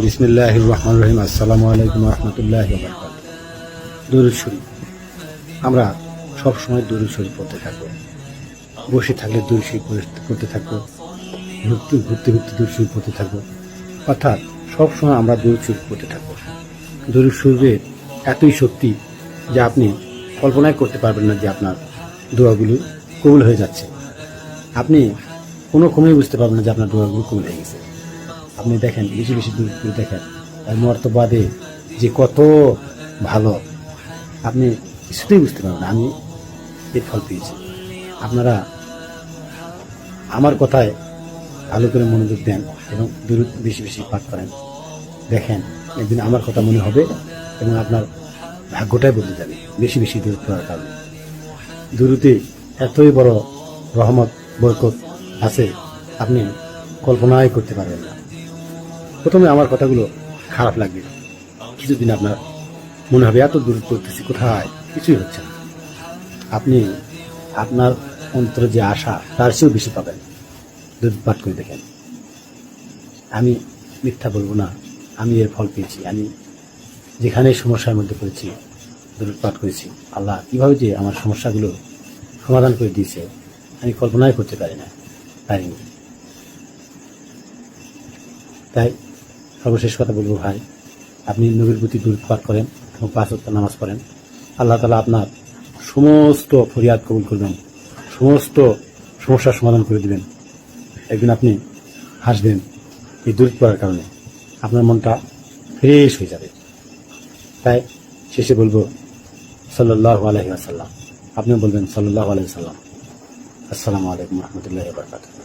বিসমিল্লাহির রহমানির রহিম। আসসালামু আলাইকুম রহমতুল্লাহি ওয়া বারাকাতুহু। দুরূদ শরীফ আমরা সব সময় দুরূদ শরীফ পড়তে থাকবো। বসে থাকলে দুরূদ শরীফ পড়তে থাকবো, ঘুরতে ঘুরতে দুরূদ শরীফ পড়তে থাকবো। অর্থাৎ সব সময় আমরা দুরূদ শরীফ পড়তে থাকবো। দুরূদ শরীফের এতই শক্তি যে আপনি কল্পনাই করতে পারবেন না যে আপনার দোয়াগুলো কবুল হয়ে যাচ্ছে। আপনি কোনো ক্রমেই বুঝতে পারবেন না যে আপনার দোয়াগুলো কবুল হয়ে গেছে। আপনি দেখেন, বেশি বেশি দূর করে দেখেন তার মর্তবাদে যে কত ভালো, আপনি কিছুতেই বুঝতে পারবেন না। আমি এর ফল পেয়েছি। আপনারা আমার কথায় ভালো করে মনোযোগ দেন এবং দূরত বেশি বেশি পাঠ করেন। দেখেন একদিন আমার কথা মনে হবে এবং আপনার ভাগ্যটাই বদলে যাবে বেশি বেশি দূরত করার কারণে। দূরতে এতই বড় রহমত বরকত আছে, আপনি কল্পনাই করতে পারবেন না। প্রথমে আমার কথাগুলো খারাপ লাগবে, কিছুদিন আপনার মনে হবে এত দূর করতেছি, কোথায় কিছুই হচ্ছে না। আপনি আপনার অন্তরে যে আশা তার চেয়েও বেশি পাবেন দূর পাঠ করে দেখেন। আমি মিথ্যা বলবো না, আমি এর ফল পেয়েছি। আমি যেখানে সমস্যার মধ্যে পড়েছি দূর পাঠ করেছি, আল্লাহ কীভাবে যে আমার সমস্যাগুলো সমাধান করে দিয়েছে আমি কল্পনাই করতে পারিনি। তাই সর্বশেষ কথা বলবো, ভাই আপনি নবীর প্রতি দূরত পাঠ করেন এবং 5 ওয়াক্ত নামাজ পড়েন। আল্লাহ তাআলা আপনার সমস্ত ফরিয়াদ কবুল করবেন, সমস্ত সমস্যার সমাধান করে দিবেন। একদিন আপনি হাসবেন এই দূরত পড়ার কারণে, আপনার মনটা ফ্রেশ হয়ে যাবে। তাই শেষে বলবো সাল্লাল্লাহু আলাইহি ওয়াসাল্লাম, আপনিও বলবেন সাল্লাল্লাহু আলাইহি ওয়াসাল্লাম। আসসালামু আলাইকুম রহমতুল্লাহি ওয়া বারাকাতুহু।